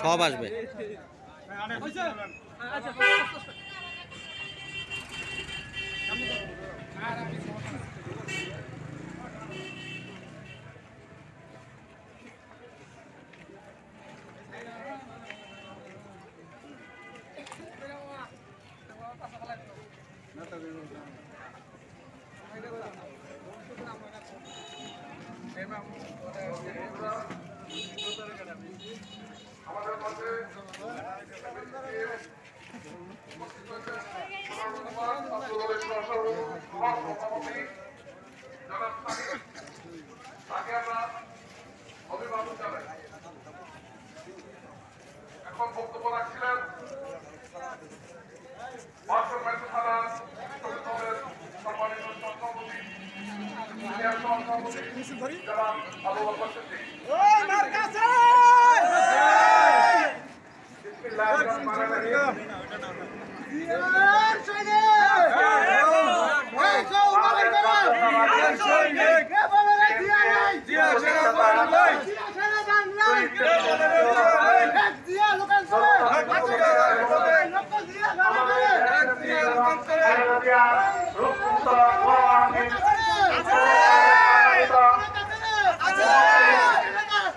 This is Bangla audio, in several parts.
সব আসবে। এখন বক্তব্য রাখছিলেন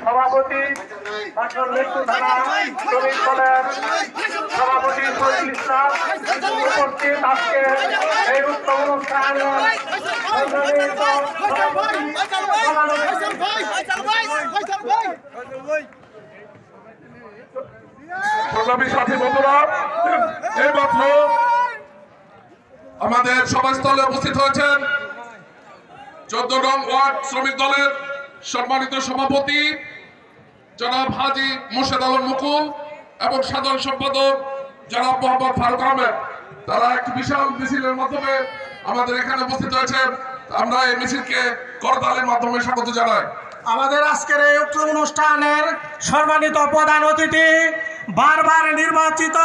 সভাপতি মৃত্যু থানা শ্রমিক দলের সভাপতি শহীদুল ইসলাম উপস্থিত আজকে এই উৎসব অনুষ্ঠানে সাথী বন্ধুরা, এই মাত্র আমাদের সভাস্থলে উপস্থিত হয়েছেন 14 নং ওয়ার্ড শ্রমিক দলের সম্মানিত সভাপতি জনাব হাজী মোর্শেদ আলম মুকুল এবং সাধারণ সম্পাদক জনাব মোহাম্মদ ফারুক আহমেদ। তারা একটি বিশাল মিছিলের মাধ্যমে আমাদের এখানে উপস্থিত হয়েছেন। আমরা এই মিছিলকে করতালির মাধ্যমে স্বাগত জানাই। আমাদের আজকের এই উৎসব অনুষ্ঠানের সম্মানিত প্রধান অতিথি বারবার নির্বাচিত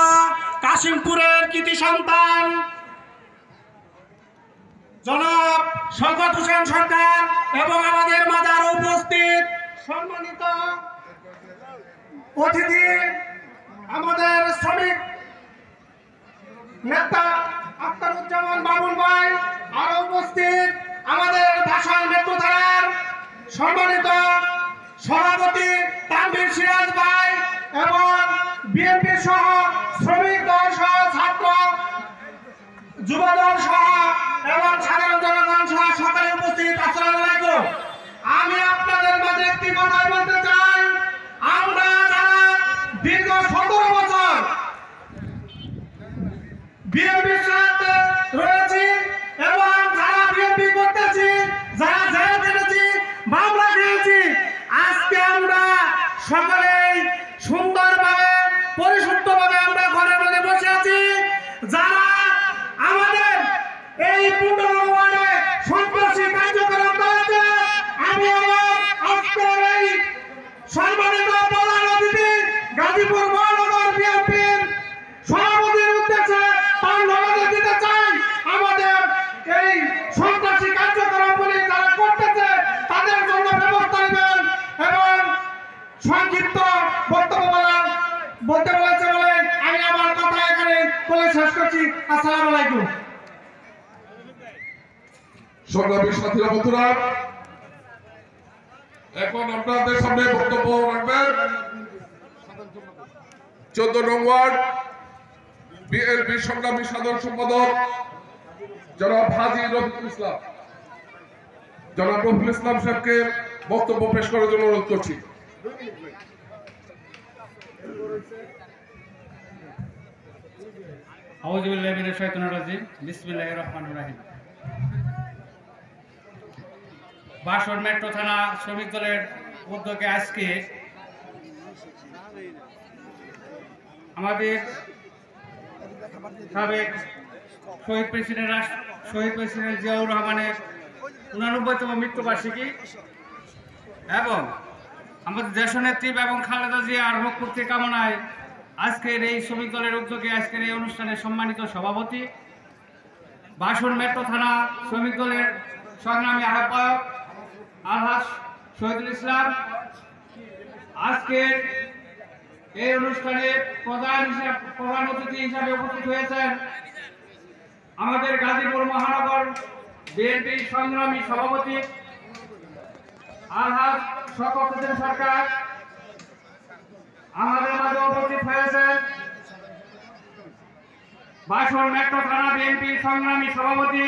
কাশিমপুরের কৃতি সন্তান জনাব শওকত হোসেন সরকার এবং আমাদের মাঝে আরো উপস্থিত সম্মানিত অতিথি আমাদের শ্রমিক নেতা আখতারুজ্জামান বাবুল ভাই, আরো উপস্থিত আমাদের ভাষণ মেট্রো থানার সম্মানিত সভাপতি তানভীর সিরাজ ভাই এবং বিএনপি সহ শ্রমিক দল সহ ছাত্র যুব দল সহ এবং সাধারণ জনগণ সহ সকলে উপস্থিত। আসসালামু আলাইকুম। আমি আপনাদের মাঝে একটি কথা বলতে চাই, আমরা যারা দীর্ঘ 17 বছর বিএনপির সাথে রয়েছি এবং যারা বিএনপি করতেছি, যারা জেল কেটেছি, মামলা খেয়েছি, আজকে আমরা সকলেই সুন্দরভাবে পরিশুদ্ধভাবে আমরা ঘরের মধ্যে বসে আছি। যারা আমাদের এই 15 ওয়ার্ডে সন্ত্রাসী কার্যক্রম করেছে, আমি আমার আজকের এই সম্মানিত প্রধান অতিথি গাজীপুর মহানগর বিএনপির সভাপতির উদ্দেশ্যে ধন্যবাদ দিতে চাই। আমাদের এই সন্ত্রাসী কার্যক্রমগুলি যারা করতেছে তাদের জন্য ব্যবস্থা নেবেন এবং সংক্ষিপ্ত বক্তব্য বলতে বলেছে বলে আমি আমার কথা এখানে বলে শেষ করছি। আসসালামু আলাইকুম। সংগ্রামী সাথীরা বন্ধুরা, এখন আপনাদের সামনে বক্তব্য রাখবেন 14 নং ওয়ার্ড বিএনপি সংগ্রামী সাধারণ সম্পাদক জনাব হাজী রফিকুল ইসলাম। জনাব রফিকুল ইসলাম সাহেবকে বক্তব্য পেশ করার জন্য অনুরোধ করছি। আউযু বিল্লাহি মিনাশ শাইতানির রাজিম। বিসমিল্লাহির রহমানির রহিম। বাসর মেট্রো থানা শ্রমিক দলের উদ্যোগে আজকে আমাদের সাবেক শহীদ প্রেসিডেন্ট জিয়াউর রহমানের 89তম মৃত্যুবার্ষিকী এবং আমাদের দেশনেত্রী এবং খালেদা জিয়ার রোগ মুক্তি কামনায় আজকের এই শ্রমিক দলের উদ্যোগে আজকের এই অনুষ্ঠানের সম্মানিত সভাপতি বাসর মেট্রো থানা শ্রমিক দলের সংগ্রামী আহ্বায়ক আলহাজ শহীদুল ইসলাম, আজকের এই অনুষ্ঠানে প্রধান অতিথি হিসাবে উপস্থিত হয়েছেন আমাদের গাজীপুর মহানগর বিএনপি সংগ্রামী সভাপতি আলহাজ শওকত হোসেন সরকার। আমাদের মাঝে উপস্থিত হয়েছেন বাসর মেট্রো থানা বিএনপি সংগ্রামী সভাপতি